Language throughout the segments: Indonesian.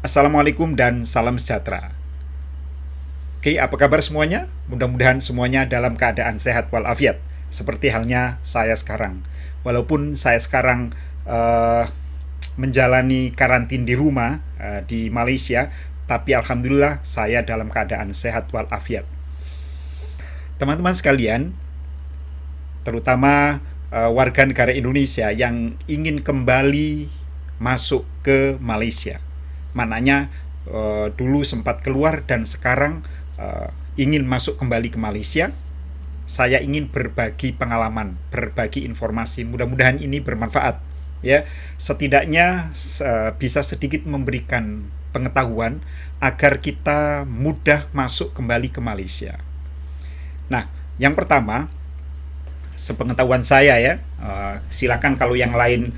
Assalamualaikum dan salam sejahtera. Oke, apa kabar semuanya? Mudah-mudahan semuanya dalam keadaan sehat walafiat, seperti halnya saya sekarang. Walaupun saya sekarang menjalani karantin di rumah di Malaysia, tapi alhamdulillah saya dalam keadaan sehat walafiat. Teman-teman sekalian, terutama warga negara Indonesia yang ingin kembali masuk ke Malaysia. Mananya dulu sempat keluar dan sekarang ingin masuk kembali ke Malaysia. Saya ingin berbagi pengalaman, berbagi informasi. Mudah-mudahan ini bermanfaat, ya. Setidaknya bisa sedikit memberikan pengetahuan agar kita mudah masuk kembali ke Malaysia. Nah, yang pertama, sepengetahuan saya ya, silakan kalau yang lain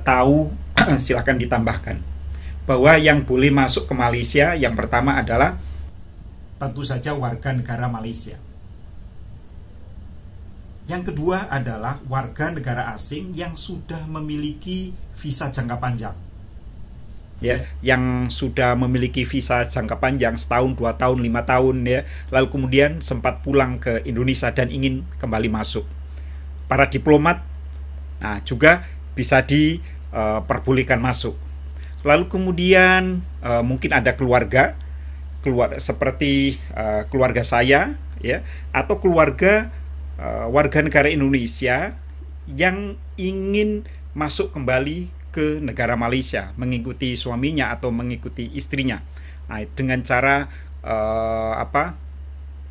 tahu silakan ditambahkan, bahwa yang boleh masuk ke Malaysia yang pertama adalah tentu saja warga negara Malaysia. Yang kedua adalah warga negara asing yang sudah memiliki visa jangka panjang. Ya, yang sudah memiliki visa jangka panjang setahun, 2 tahun, 5 tahun ya, lalu kemudian sempat pulang ke Indonesia dan ingin kembali masuk. Para diplomat juga bisa diperbolehkan masuk. Lalu kemudian mungkin ada keluarga seperti keluarga saya ya, atau keluarga warga negara Indonesia yang ingin masuk kembali ke negara Malaysia mengikuti suaminya atau mengikuti istrinya. Nah, dengan cara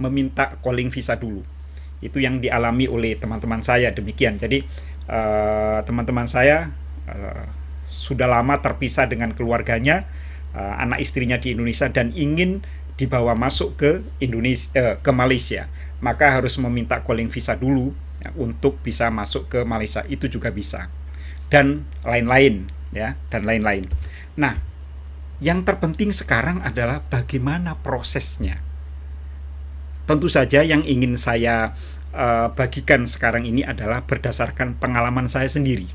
meminta calling visa dulu. Itu yang dialami oleh teman-teman saya demikian. Jadi teman-teman saya sudah lama terpisah dengan keluarganya, anak istrinya di Indonesia, dan ingin dibawa masuk ke Indonesia, ke Malaysia, maka harus meminta calling visa dulu ya, untuk bisa masuk ke Malaysia. Itu juga bisa, dan lain-lain ya, dan lain-lain. Nah, yang terpenting sekarang adalah bagaimana prosesnya. Tentu saja yang ingin saya bagikan sekarang ini adalah berdasarkan pengalaman saya sendiri.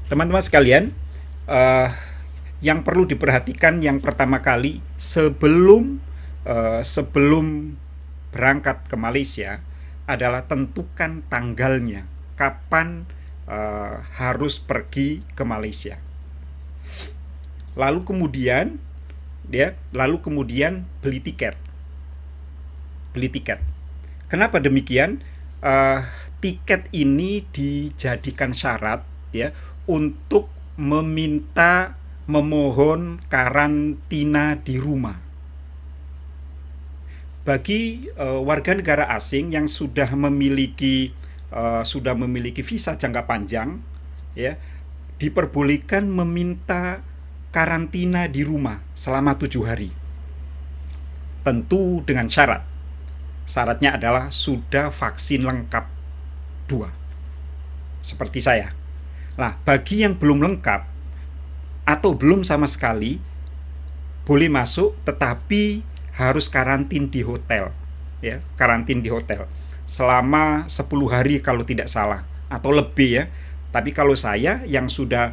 Teman-teman sekalian, yang perlu diperhatikan yang pertama kali sebelum berangkat ke Malaysia adalah tentukan tanggalnya, kapan harus pergi ke Malaysia. Lalu kemudian beli tiket. Kenapa demikian? Tiket ini dijadikan syarat ya untuk memohon karantina di rumah. Bagi warga negara asing yang sudah memiliki visa jangka panjang ya, diperbolehkan meminta karantina di rumah selama 7 hari. Tentu dengan syarat. Syaratnya adalah sudah vaksin lengkap 2. Seperti saya. Nah, bagi yang belum lengkap atau belum sama sekali, boleh masuk tetapi harus karantin di hotel ya, karantin di hotel selama 10 hari kalau tidak salah, atau lebih ya. Tapi kalau saya yang sudah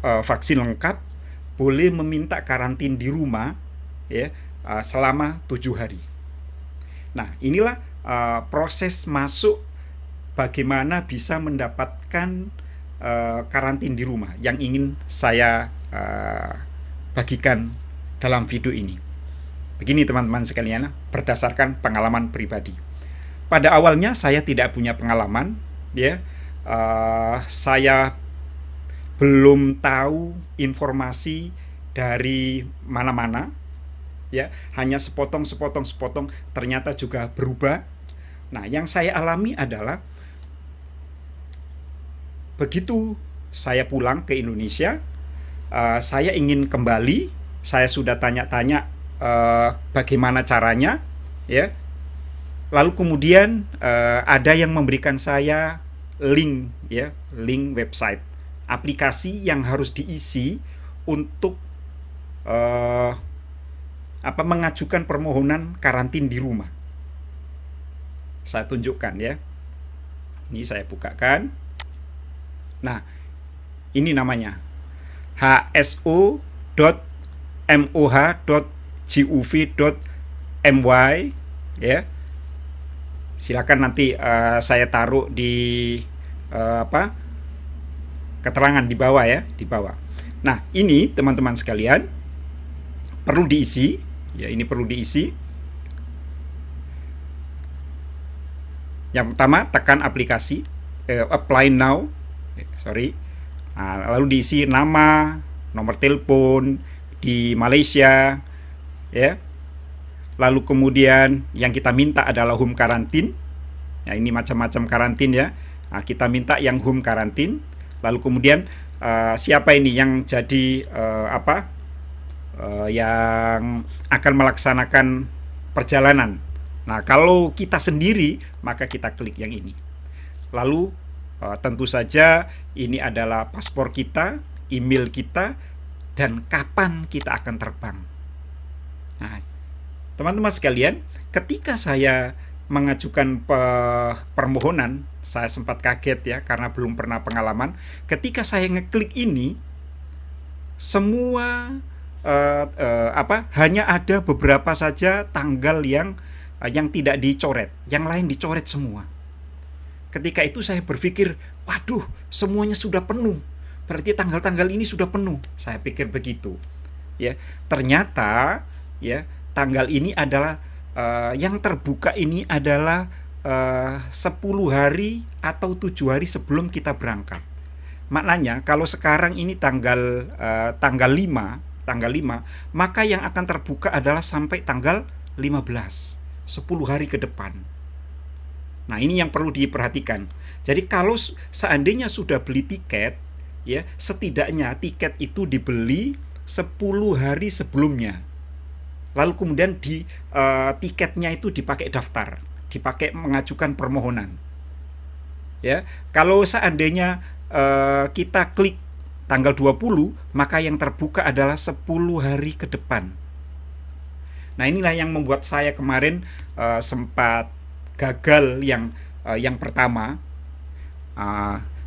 vaksin lengkap, boleh meminta karantin di rumah ya selama 7 hari. Nah, inilah proses masuk, bagaimana bisa mendapatkan karantin di rumah yang ingin saya bagikan dalam video ini. Begini teman-teman sekalian, berdasarkan pengalaman pribadi. Pada awalnya saya tidak punya pengalaman, ya. Saya belum tahu informasi dari mana-mana, ya. Hanya sepotong, ternyata juga berubah. Nah, yang saya alami adalah begitu saya pulang ke Indonesia, saya ingin kembali. Saya sudah tanya-tanya bagaimana caranya, ya. Lalu kemudian ada yang memberikan saya link, ya, link website, aplikasi yang harus diisi untuk mengajukan permohonan karantin di rumah. Saya tunjukkan ya. Ini saya bukakan. Nah, ini namanya. hso.moh.gov.my ya. Silakan nanti saya taruh di keterangan di bawah ya, di bawah. Nah, ini teman-teman sekalian perlu diisi ya, ini perlu diisi. Yang pertama, tekan aplikasi, apply now, lalu diisi nama, nomor telepon di Malaysia, ya. Lalu kemudian yang kita minta adalah home karantin. Ya, ini macam-macam karantin ya. Nah, kita minta yang home karantin. Lalu kemudian siapa ini yang jadi yang akan melaksanakan perjalanan. Nah, kalau kita sendiri, maka kita klik yang ini. Lalu, tentu saja ini adalah paspor kita, email kita, dan kapan kita akan terbang. Nah, teman-teman sekalian, ketika saya mengajukan permohonan, saya sempat kaget ya, karena belum pernah pengalaman. Ketika saya ngeklik ini, semua hanya ada beberapa saja tanggal yang tidak dicoret, yang lain dicoret semua. Ketika itu saya berpikir, waduh, semuanya sudah penuh. Berarti tanggal-tanggal ini sudah penuh. Saya pikir begitu. Ya, ternyata ya tanggal ini adalah yang terbuka ini adalah 10 hari atau 7 hari sebelum kita berangkat. Maknanya kalau sekarang ini tanggal 5, maka yang akan terbuka adalah sampai tanggal 15. 10 hari ke depan. Nah, ini yang perlu diperhatikan. Jadi kalau seandainya sudah beli tiket, ya, setidaknya tiket itu dibeli 10 hari sebelumnya. Lalu kemudian tiketnya itu dipakai daftar, dipakai mengajukan permohonan. Ya, kalau seandainya kita klik tanggal 20, maka yang terbuka adalah 10 hari ke depan. Nah, inilah yang membuat saya kemarin sempat gagal yang pertama.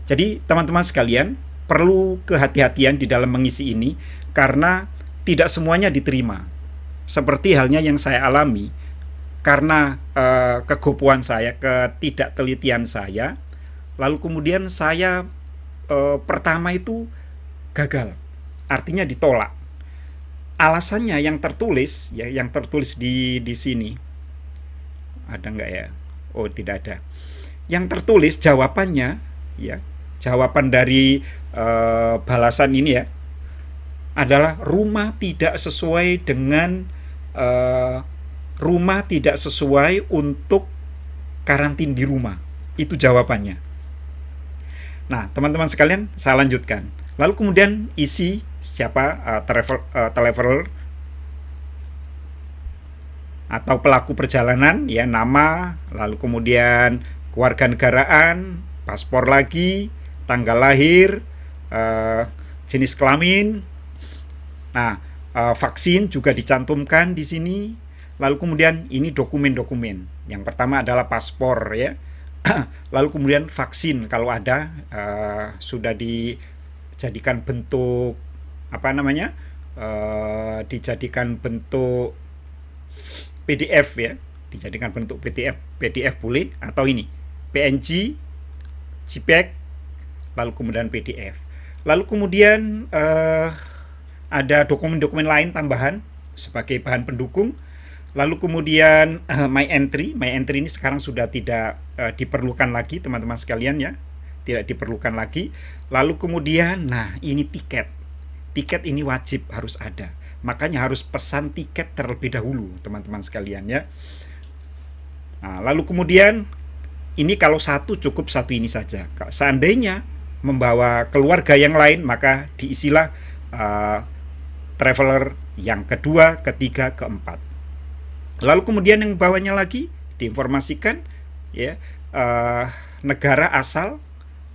Jadi teman-teman sekalian perlu kehati-hatian di dalam mengisi ini karena tidak semuanya diterima. Seperti halnya yang saya alami karena kegopoan saya, ketidaktelitian saya, lalu kemudian saya pertama itu gagal, artinya ditolak. Alasannya yang tertulis ya, yang tertulis di sini ada nggak ya? Oh, tidak ada. Yang tertulis jawabannya ya, jawaban dari balasan ini ya adalah rumah tidak sesuai dengan rumah tidak sesuai untuk karantin di rumah. Itu jawabannya. Nah, teman-teman sekalian, saya lanjutkan. Lalu kemudian isi siapa traveler atau pelaku perjalanan ya, nama, lalu kemudian kewarganegaraan, paspor lagi, tanggal lahir, jenis kelamin. Nah, vaksin juga dicantumkan di sini. Lalu kemudian ini dokumen-dokumen. Yang pertama adalah paspor ya. Lalu kemudian vaksin kalau ada sudah dijadikan bentuk dijadikan bentuk PDF ya, dijadikan bentuk PDF boleh, atau ini PNG, JPEG, lalu kemudian PDF. Lalu kemudian ada dokumen-dokumen lain tambahan sebagai bahan pendukung. Lalu kemudian My Entry ini sekarang sudah tidak diperlukan lagi teman-teman sekalian ya, tidak diperlukan lagi. Lalu kemudian, nah ini tiket ini wajib harus ada, makanya harus pesan tiket terlebih dahulu teman-teman sekalian ya. Nah, lalu kemudian ini kalau satu cukup satu ini saja. Seandainya membawa keluarga yang lain, maka diisilah traveler yang kedua, ketiga, keempat. Lalu kemudian yang bawahnya lagi diinformasikan ya, negara asal,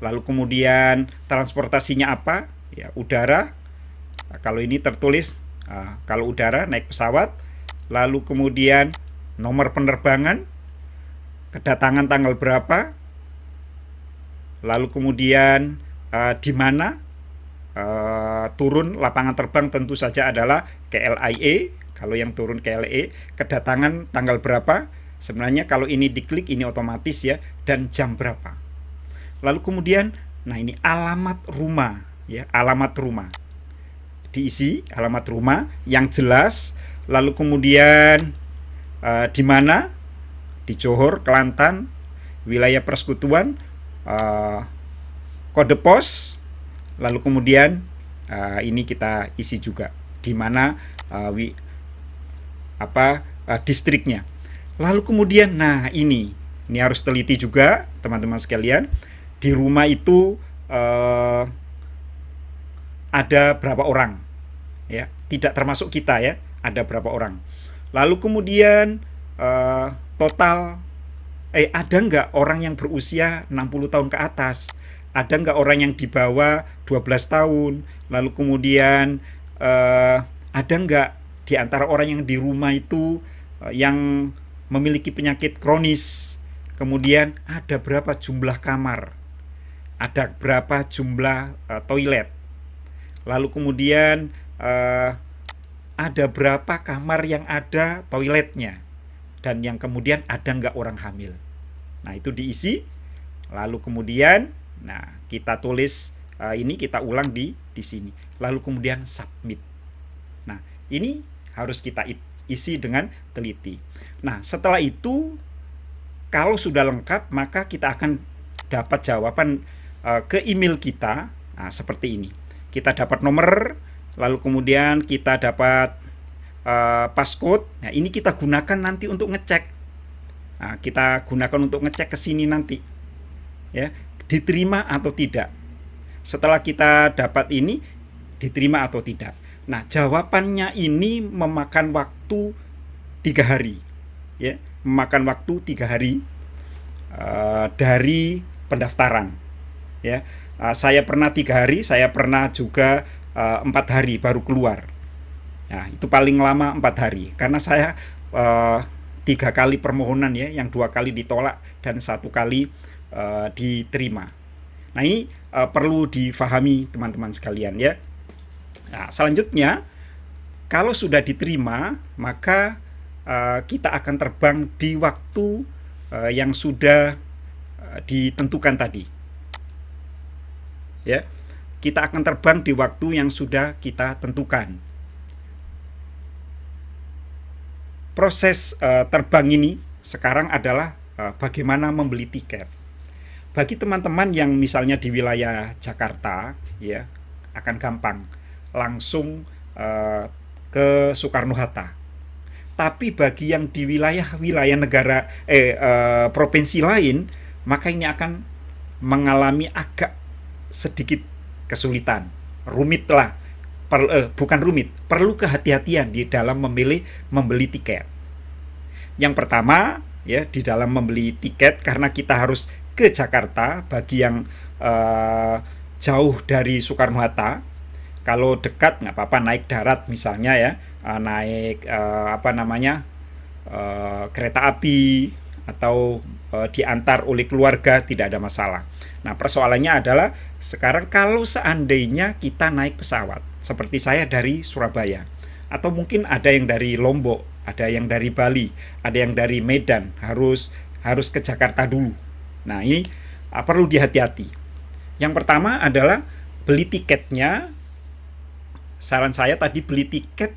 lalu kemudian transportasinya apa ya, udara. Nah, kalau ini tertulis kalau udara naik pesawat, lalu kemudian nomor penerbangan, kedatangan tanggal berapa, lalu kemudian di mana turun lapangan terbang tentu saja adalah KLIA. Kalau yang turun KLIA, kedatangan tanggal berapa? Sebenarnya kalau ini diklik ini otomatis ya, dan jam berapa. Lalu kemudian, nah ini alamat rumah ya, alamat rumah. Diisi alamat rumah yang jelas, lalu kemudian di mana? Di Johor, Kelantan, wilayah persekutuan, kode pos, lalu kemudian ini kita isi juga di mana distriknya. Lalu kemudian, nah ini harus teliti juga teman-teman sekalian. Di rumah itu ada berapa orang, ya? Tidak termasuk kita ya. Ada berapa orang. Lalu kemudian total ada nggak orang yang berusia 60 tahun ke atas? Ada nggak orang yang di bawah 12 tahun? Lalu kemudian ada nggak di antara orang yang di rumah itu yang memiliki penyakit kronis? Kemudian ada berapa jumlah kamar? Ada berapa jumlah toilet? Lalu kemudian ada berapa kamar yang ada toiletnya? Dan yang kemudian ada nggak orang hamil? Nah itu diisi. Lalu kemudian kita tulis ini, kita ulang di sini. Lalu kemudian submit. Nah ini harus kita isi dengan teliti. Nah setelah itu kalau sudah lengkap maka kita akan dapat jawaban ke email kita. Nah, seperti ini. Kita dapat nomor, lalu kemudian kita dapat passcode. Nah ini kita gunakan nanti untuk ngecek. Nah, kita gunakan untuk ngecek ke sini nanti, ya, diterima atau tidak. Setelah kita dapat ini, diterima atau tidak. Nah jawabannya ini memakan waktu 3 hari, ya, memakan waktu 3 hari dari pendaftaran, ya. Saya pernah 3 hari, saya pernah juga 4 hari baru keluar. Nah, itu paling lama 4 hari karena saya 3 kali permohonan ya, yang 2 kali ditolak dan 1 kali diterima. Nah ini perlu difahami teman-teman sekalian ya. Nah, selanjutnya kalau sudah diterima maka kita akan terbang di waktu yang sudah ditentukan tadi. Ya, kita akan terbang di waktu yang sudah kita tentukan. Proses terbang ini sekarang adalah bagaimana membeli tiket. Bagi teman-teman yang misalnya di wilayah Jakarta, ya, akan gampang, langsung ke Soekarno-Hatta. Tapi bagi yang di wilayah negara provinsi lain, maka ini akan mengalami agak sedikit kesulitan, rumit lah. Bukan rumit, perlu kehati-hatian di dalam membeli tiket. Yang pertama, ya, di dalam membeli tiket karena kita harus ke Jakarta bagi yang jauh dari Soekarno-Hatta. Kalau dekat nggak apa-apa naik darat misalnya ya, naik kereta api atau diantar oleh keluarga, tidak ada masalah. Nah persoalannya adalah sekarang kalau seandainya kita naik pesawat, seperti saya dari Surabaya, atau mungkin ada yang dari Lombok, ada yang dari Bali, ada yang dari Medan, harus ke Jakarta dulu. Nah ini perlu dihati-hati. Yang pertama adalah beli tiketnya. Saran saya tadi beli tiket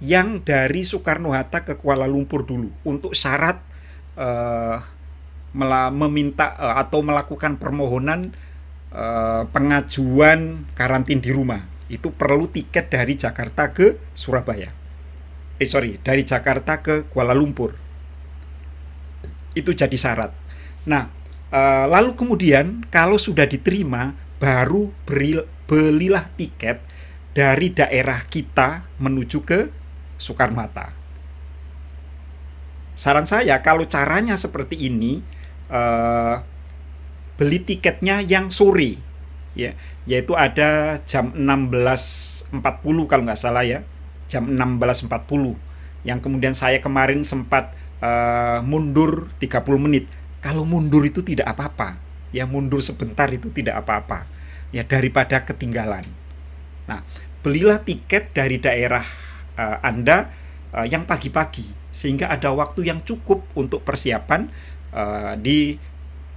yang dari Soekarno-Hatta ke Kuala Lumpur dulu untuk syarat meminta atau melakukan permohonan pengajuan karantin di rumah. Itu perlu tiket dari Jakarta ke Surabaya. Dari Jakarta ke Kuala Lumpur. Itu jadi syarat. Nah, lalu kemudian kalau sudah diterima, baru belilah tiket dari daerah kita menuju ke Soekarno-Hatta. Saran saya kalau caranya seperti ini, beli tiketnya yang sore, ya, yaitu ada jam 16.40 kalau nggak salah ya, jam 16.40. Yang kemudian saya kemarin sempat mundur 30 menit. Kalau mundur itu tidak apa-apa, ya, mundur sebentar itu tidak apa-apa. ya daripada ketinggalan. Nah, belilah tiket dari daerah Anda yang pagi-pagi sehingga ada waktu yang cukup untuk persiapan di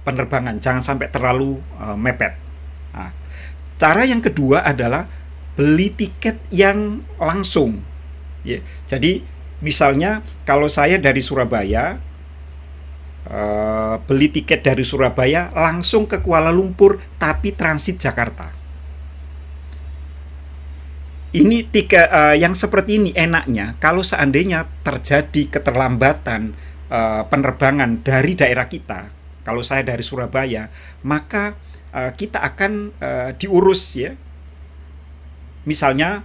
penerbangan, jangan sampai terlalu mepet. Nah, cara yang kedua adalah beli tiket yang langsung. Ya, jadi misalnya kalau saya dari Surabaya, beli tiket dari Surabaya langsung ke Kuala Lumpur tapi transit Jakarta. Ini tiket yang seperti ini enaknya kalau seandainya terjadi keterlambatan penerbangan dari daerah kita. Kalau saya dari Surabaya, maka kita akan diurus ya. Misalnya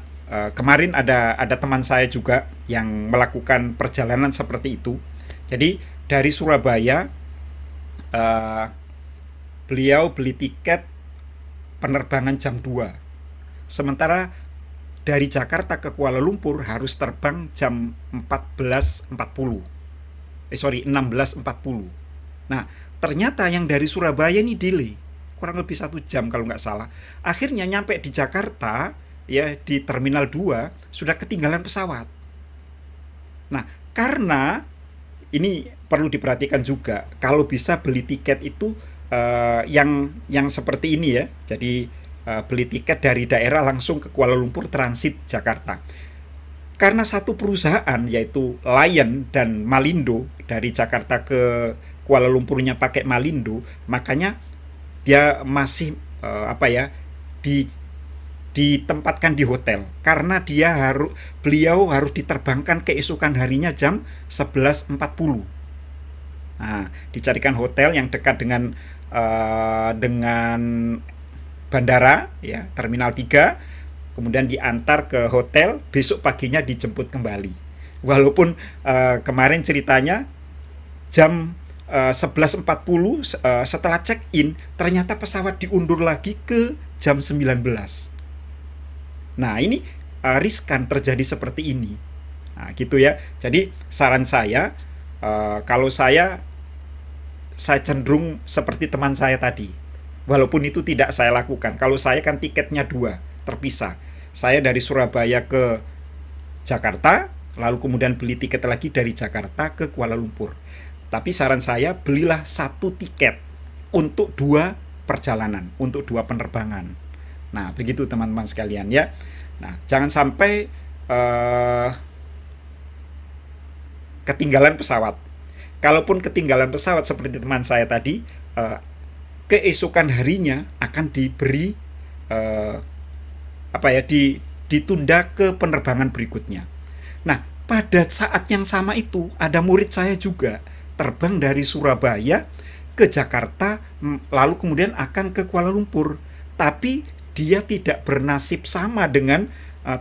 kemarin ada teman saya juga yang melakukan perjalanan seperti itu. Jadi dari Surabaya beliau beli tiket penerbangan jam 2. Sementara dari Jakarta ke Kuala Lumpur harus terbang jam 16.40. Nah, ternyata yang dari Surabaya ini delay kurang lebih 1 jam kalau nggak salah. Akhirnya nyampe di Jakarta ya di Terminal 2 sudah ketinggalan pesawat. Nah, karena ini perlu diperhatikan juga kalau bisa beli tiket itu yang seperti ini ya. Jadi beli tiket dari daerah langsung ke Kuala Lumpur transit Jakarta. Karena satu perusahaan yaitu Lion dan Malindo, dari Jakarta ke Kuala Lumpurnya pakai Malindo, makanya dia masih ditempatkan di hotel karena beliau harus diterbangkan keesokan harinya jam 11.40. Nah, dicarikan hotel yang dekat dengan bandara ya, Terminal 3, kemudian diantar ke hotel, besok paginya dijemput kembali. Walaupun kemarin ceritanya jam 11.40 setelah check-in ternyata pesawat diundur lagi ke jam 19. Nah, ini riskan terjadi seperti ini. Nah, gitu ya. Jadi saran saya, kalau saya cenderung seperti teman saya tadi. Walaupun itu tidak saya lakukan. Kalau saya kan tiketnya 2, terpisah. Saya dari Surabaya ke Jakarta, lalu kemudian beli tiket lagi dari Jakarta ke Kuala Lumpur. Tapi saran saya, belilah 1 tiket untuk 2 perjalanan, untuk 2 penerbangan. Nah, begitu teman-teman sekalian ya. Nah, jangan sampai ketinggalan pesawat. Kalaupun ketinggalan pesawat seperti teman saya tadi, keesokan harinya akan diberi ditunda ke penerbangan berikutnya. Nah, pada saat yang sama itu ada murid saya juga terbang dari Surabaya ke Jakarta, lalu kemudian akan ke Kuala Lumpur. Tapi dia tidak bernasib sama dengan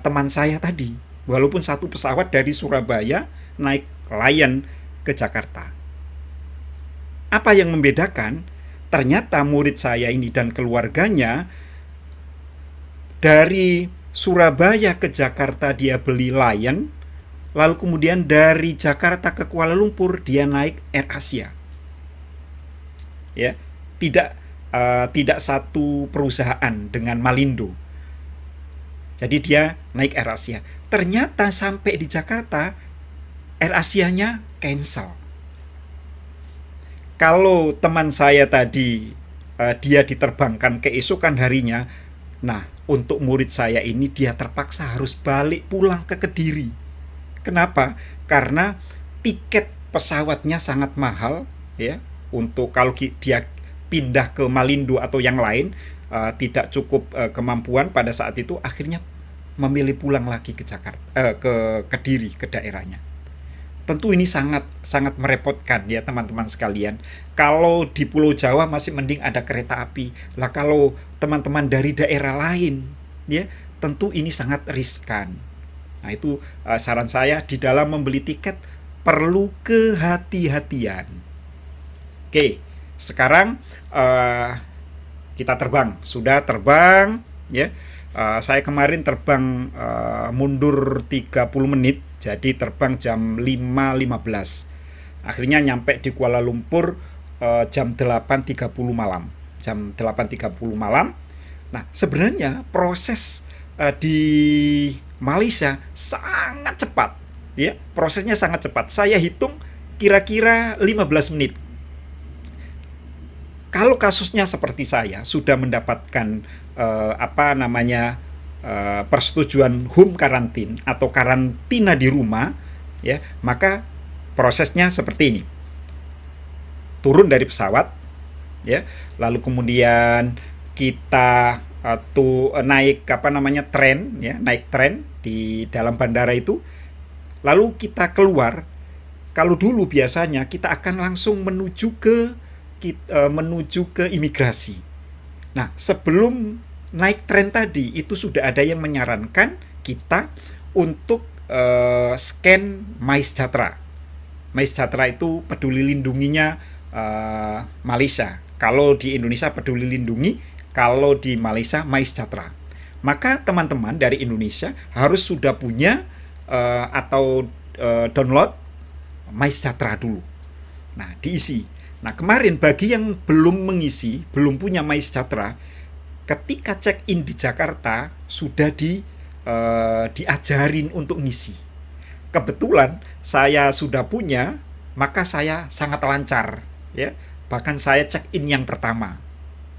teman saya tadi. Walaupun satu pesawat dari Surabaya naik Lion ke Jakarta. Apa yang membedakan? Ternyata murid saya ini dan keluarganya dari Surabaya ke Jakarta dia beli Lion, lalu kemudian dari Jakarta ke Kuala Lumpur dia naik AirAsia. Ya, tidak satu perusahaan dengan Malindo. Jadi dia naik AirAsia. Ternyata sampai di Jakarta AirAsianya cancel. Kalau teman saya tadi dia diterbangkan keesokan harinya, nah untuk murid saya ini dia terpaksa harus balik pulang ke Kediri. Kenapa? Karena tiket pesawatnya sangat mahal ya. Untuk kalau dia pindah ke Malindo atau yang lain tidak cukup kemampuan pada saat itu, akhirnya memilih pulang lagi ke Jakarta, ke Kediri, ke daerahnya. Tentu ini sangat merepotkan ya teman-teman sekalian. Kalau di Pulau Jawa masih mending ada kereta api. Lah kalau teman-teman dari daerah lain ya, tentu ini sangat riskan. Nah, itu saran saya di dalam membeli tiket perlu kehati-hatian. Oke, sekarang kita terbang. Sudah terbang ya. Saya kemarin terbang mundur 30 menit. Jadi terbang jam 5.15. Akhirnya nyampe di Kuala Lumpur jam 8.30 malam. Jam 8.30 malam. Nah, sebenarnya proses di Malaysia sangat cepat, ya. Prosesnya sangat cepat. Saya hitung kira-kira 15 menit. Kalau kasusnya seperti saya sudah mendapatkan persetujuan home karantin atau karantina di rumah, ya, maka prosesnya seperti ini. Turun dari pesawat, ya, lalu kemudian kita naik tren, ya, naik tren di dalam bandara itu, lalu kita keluar. Kalau dulu biasanya kita akan langsung menuju ke imigrasi. Nah, sebelum naik tren tadi itu sudah ada yang menyarankan kita untuk scan MySejahtera. MySejahtera itu peduli lindunginya Malaysia. Kalau di Indonesia peduli lindungi, kalau di Malaysia MySejahtera. Maka teman-teman dari Indonesia harus sudah punya atau download MySejahtera dulu. Nah, diisi. Nah, kemarin bagi yang belum mengisi, belum punya MySejahtera, ketika check-in di Jakarta sudah diajarin untuk ngisi. Kebetulan saya sudah punya, maka saya sangat lancar, ya. Bahkan saya check-in yang pertama.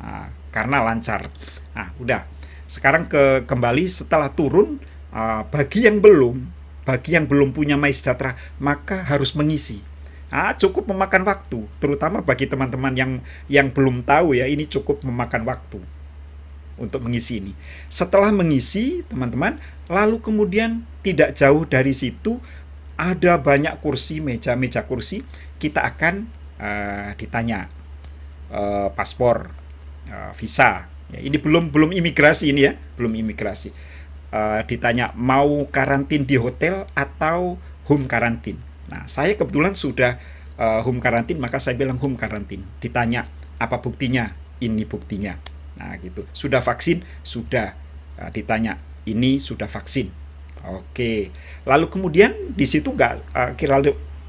Nah, karena lancar. Nah, udah. Sekarang kembali setelah turun, bagi yang belum punya MySejahtera, maka harus mengisi. Cukup memakan waktu, terutama bagi teman-teman yang belum tahu, ya, ini cukup memakan waktu untuk mengisi ini. Setelah mengisi, teman-teman, lalu kemudian tidak jauh dari situ ada banyak kursi, meja kursi. Kita akan ditanya paspor, visa. Ya, ini belum imigrasi ini, ya, belum imigrasi. Ditanya mau karantin di hotel atau home karantin. Nah, saya kebetulan sudah home karantin, maka saya bilang home karantin. Ditanya, apa buktinya? Ini buktinya. Nah, gitu. Sudah vaksin? Sudah. Ditanya, ini sudah vaksin. Oke. Lalu kemudian di situ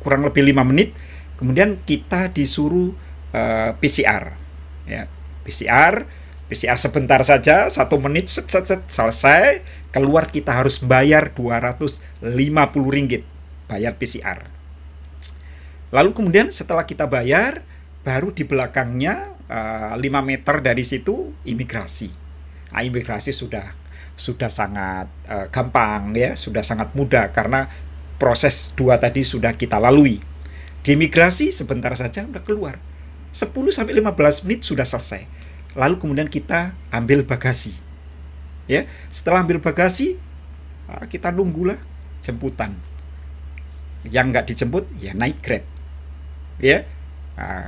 kurang lebih 5 menit, kemudian kita disuruh PCR. Ya, PCR sebentar saja, 1 menit, selesai. Keluar kita harus bayar 250 ringgit. Bayar PCR. Lalu kemudian setelah kita bayar, baru di belakangnya 5 meter dari situ imigrasi. Nah, imigrasi sudah sangat gampang, ya, sudah sangat mudah karena proses 2 tadi sudah kita lalui. Di imigrasi sebentar saja udah keluar. 10-15 menit sudah selesai. Lalu kemudian kita ambil bagasi. Ya, setelah ambil bagasi, kita nunggulah jemputan. Yang nggak dijemput, ya naik Grab. Ya,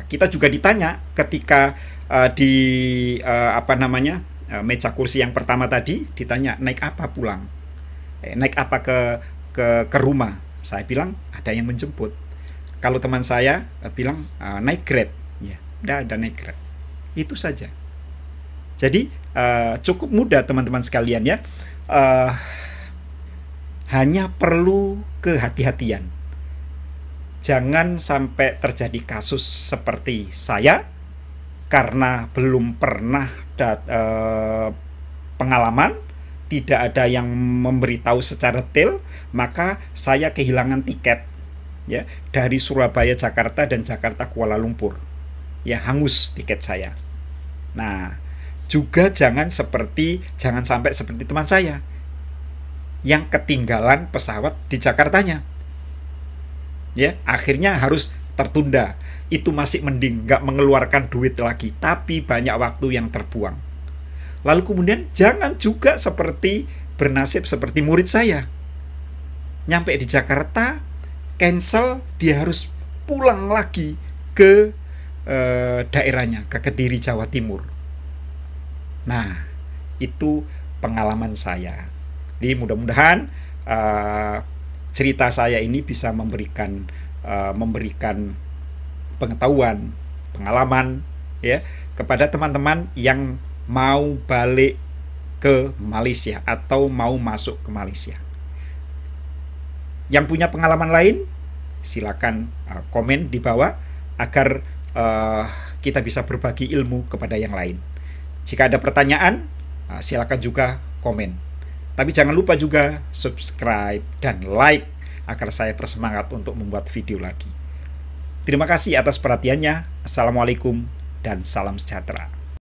kita juga ditanya ketika meja kursi yang pertama tadi, ditanya naik apa pulang, naik apa ke rumah. Saya bilang ada yang menjemput. Kalau teman saya bilang naik Grab, ya, ada naik Grab. Itu saja. Jadi cukup mudah teman-teman sekalian, ya. Hanya perlu kehati-hatian. Jangan sampai terjadi kasus seperti saya karena belum pernah pengalaman, tidak ada yang memberitahu secara detail, maka saya kehilangan tiket, ya, dari Surabaya Jakarta dan Jakarta Kuala Lumpur. Ya, hangus tiket saya. Nah, juga jangan sampai seperti teman saya yang ketinggalan pesawat di Jakartanya. Ya, akhirnya harus tertunda. Itu masih mending, nggak mengeluarkan duit lagi, tapi banyak waktu yang terbuang. Lalu kemudian jangan juga bernasib seperti murid saya. Nyampe di Jakarta, cancel, dia harus pulang lagi ke daerahnya, ke Kediri, Jawa Timur. Nah, itu pengalaman saya. Jadi mudah-mudahan cerita saya ini bisa memberikan pengetahuan, pengalaman, ya, kepada teman-teman yang mau balik ke Malaysia atau mau masuk ke Malaysia. Yang punya pengalaman lain, silakan komen di bawah agar kita bisa berbagi ilmu kepada yang lain. Jika ada pertanyaan, silakan juga komen. Tapi jangan lupa juga subscribe dan like agar saya bersemangat untuk membuat video lagi. Terima kasih atas perhatiannya. Assalamualaikum dan salam sejahtera.